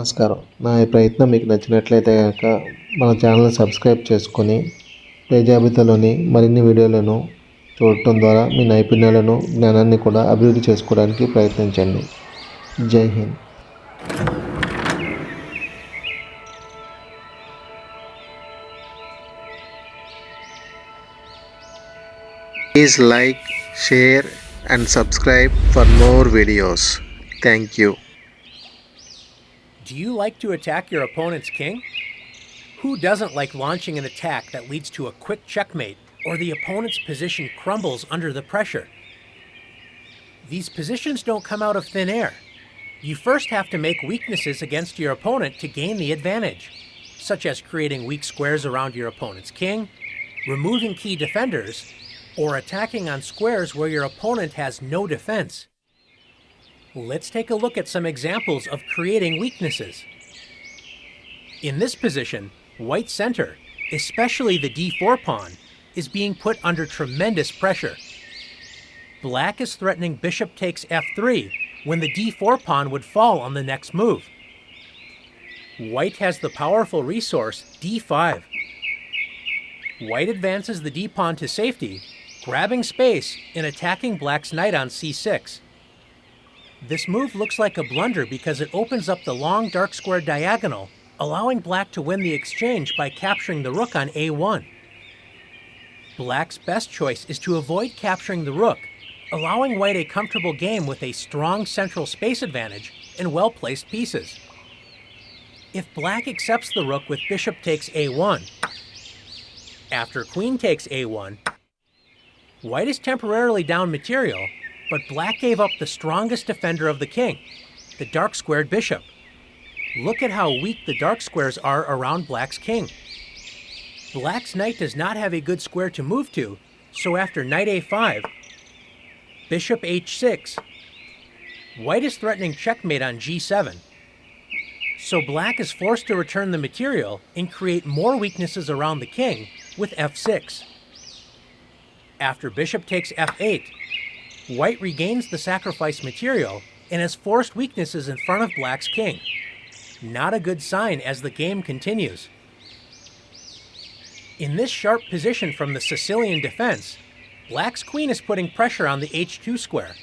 నమస్కారం. నా ఈ ప్రయత్నం మీకు నచ్చినట్లయితే గనక మన ఛానల్‌ని సబ్స్క్రైబ్ చేసుకొని, పై జాబితాలోని మరిన్ని వీడియోలను చూడటం ద్వారా మీ నైపుణ్యాలను, జ్ఞానాన్ని కూడా అభివృద్ధి చేసుకోవడానికి ప్రయత్నించండి. జై Hind. Please like, share and subscribe for more videos. Thank you. Do you like to attack your opponent's king? Who doesn't like launching an attack that leads to a quick checkmate or the opponent's position crumbles under the pressure? These positions don't come out of thin air. You first have to make weaknesses against your opponent to gain the advantage, such as creating weak squares around your opponent's king, removing key defenders, or attacking on squares where your opponent has no defense. Let's take a look at some examples of creating weaknesses. In this position, white center, especially the d4 pawn, is being put under tremendous pressure. Black is threatening bishop takes f3 when the d4 pawn would fall on the next move. White has the powerful resource d5. White advances the d-pawn to safety, grabbing space and attacking black's knight on c6. This move looks like a blunder because it opens up the long dark square diagonal, allowing black to win the exchange by capturing the rook on a1. Black's best choice is to avoid capturing the rook, allowing white a comfortable game with a strong central space advantage and well-placed pieces. If black accepts the rook with bishop takes a1, after queen takes a1, white is temporarily down material, but black gave up the strongest defender of the king, the dark-squared bishop. Look at how weak the dark squares are around black's king. Black's knight does not have a good square to move to, so after knight a5, bishop h6, white is threatening checkmate on g7. So black is forced to return the material and create more weaknesses around the king with f6. After bishop takes f8, white regains the sacrifice material and has forced weaknesses in front of black's king. Not a good sign as the game continues. In this sharp position from the Sicilian defense, black's queen is putting pressure on the h2 square.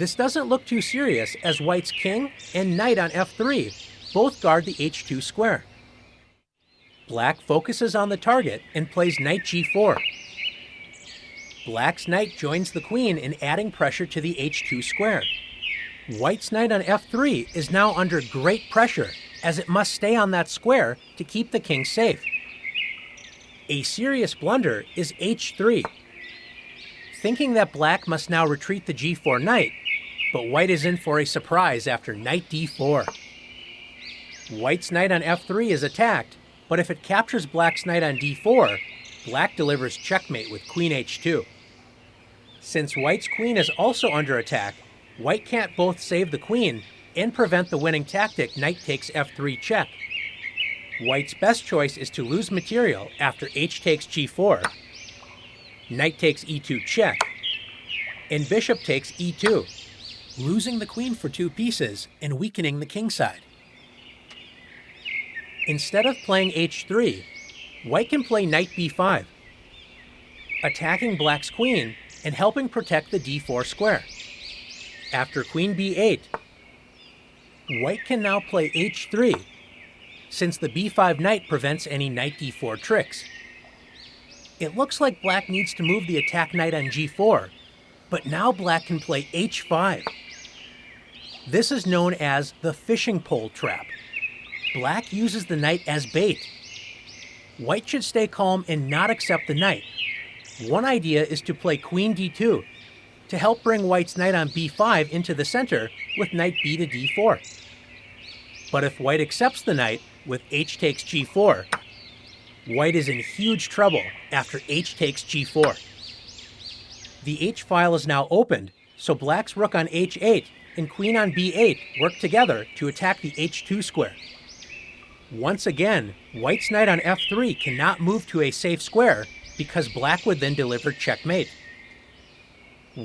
This doesn't look too serious as white's king and knight on f3 both guard the h2 square. Black focuses on the target and plays knight g4. Black's knight joins the queen in adding pressure to the h2 square. White's knight on f3 is now under great pressure as it must stay on that square to keep the king safe. A serious blunder is h3. Thinking that black must now retreat the g4 knight, but white is in for a surprise after knight d4. White's knight on f3 is attacked, but if it captures black's knight on d4, black delivers checkmate with queen h2. Since white's queen is also under attack, white can't both save the queen and prevent the winning tactic knight takes f3 check. White's best choice is to lose material after h takes g4, knight takes e2 check, and bishop takes e2, losing the queen for 2 pieces and weakening the king side. Instead of playing h3, white can play knight b5, attacking black's queen and helping protect the d4 square. After queen b8, white can now play h3, since the b5 knight prevents any knight d4 tricks. It looks like black needs to move the attack knight on g4, but now black can play h5. This is known as the fishing pole trap. Black uses the knight as bait. White should stay calm and not accept the knight. One idea is to play queen d2 to help bring white's knight on b5 into the center with knight b to d4. But if white accepts the knight with h takes g4, white is in huge trouble after h takes g4. The h file is now opened, so black's rook on h8 and queen on b8 work together to attack the h2 square. Once again, white's knight on f3 cannot move to a safe square because black would then deliver checkmate.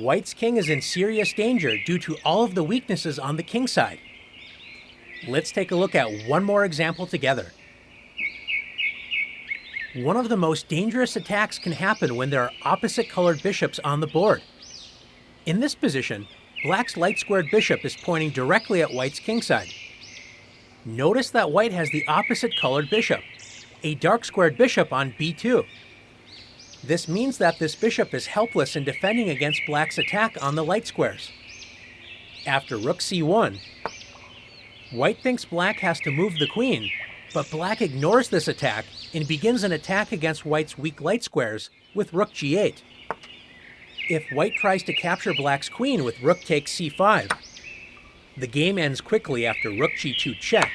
White's king is in serious danger due to all of the weaknesses on the king side. Let's take a look at one more example together. One of the most dangerous attacks can happen when there are opposite colored bishops on the board. In this position, black's light-squared bishop is pointing directly at white's kingside. Notice that white has the opposite colored bishop, a dark-squared bishop on b2. This means that this bishop is helpless in defending against black's attack on the light squares. After rook c1, white thinks black has to move the queen, but black ignores this attack and begins an attack against white's weak light squares with rook g8. If white tries to capture black's queen with rook takes c5, the game ends quickly after rook g2 check,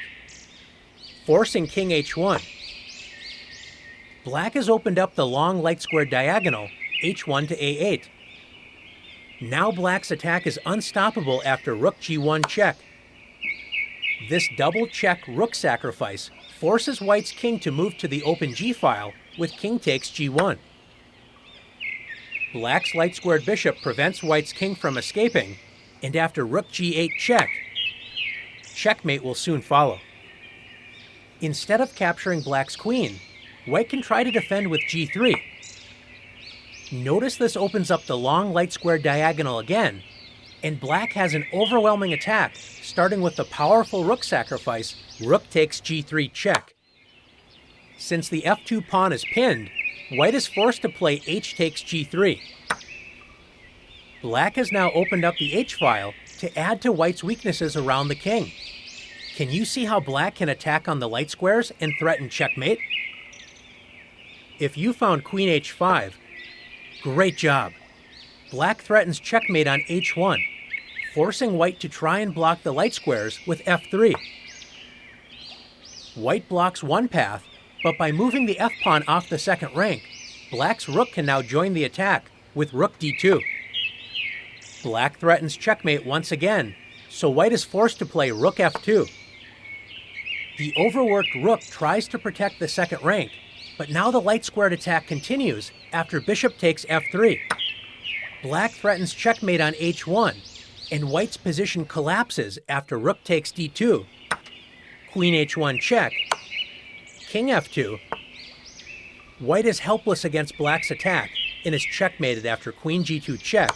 forcing king h1. Black has opened up the long light square diagonal h1 to a8. Now black's attack is unstoppable after rook g1 check. This double check rook sacrifice forces white's king to move to the open g-file with king takes g1. Black's light squared bishop prevents white's king from escaping, and after rook g8 check, checkmate will soon follow. Instead of capturing black's queen, white can try to defend with g3. Notice this opens up the long light square diagonal again, and black has an overwhelming attack, starting with the powerful rook sacrifice, rook takes g3 check. Since the f2 pawn is pinned, white is forced to play h takes g3. Black has now opened up the h-file to add to white's weaknesses around the king. Can you see how black can attack on the light squares and threaten checkmate? If you found queen h5, great job. Black threatens checkmate on h1, forcing white to try and block the light squares with f3. White blocks one path, but by moving the f-pawn off the second rank, black's rook can now join the attack with rook d2. Black threatens checkmate once again, so white is forced to play rook f2. The overworked rook tries to protect the second rank, but now the light squared attack continues after bishop takes f3. Black threatens checkmate on h1, and white's position collapses after rook takes d2. Queen h1 check, king f2. White is helpless against black's attack and is checkmated after queen g2 check,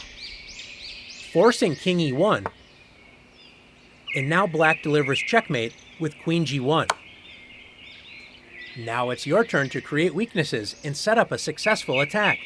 forcing king e1. And now black delivers checkmate with queen g1. Now it's your turn to create weaknesses and set up a successful attack.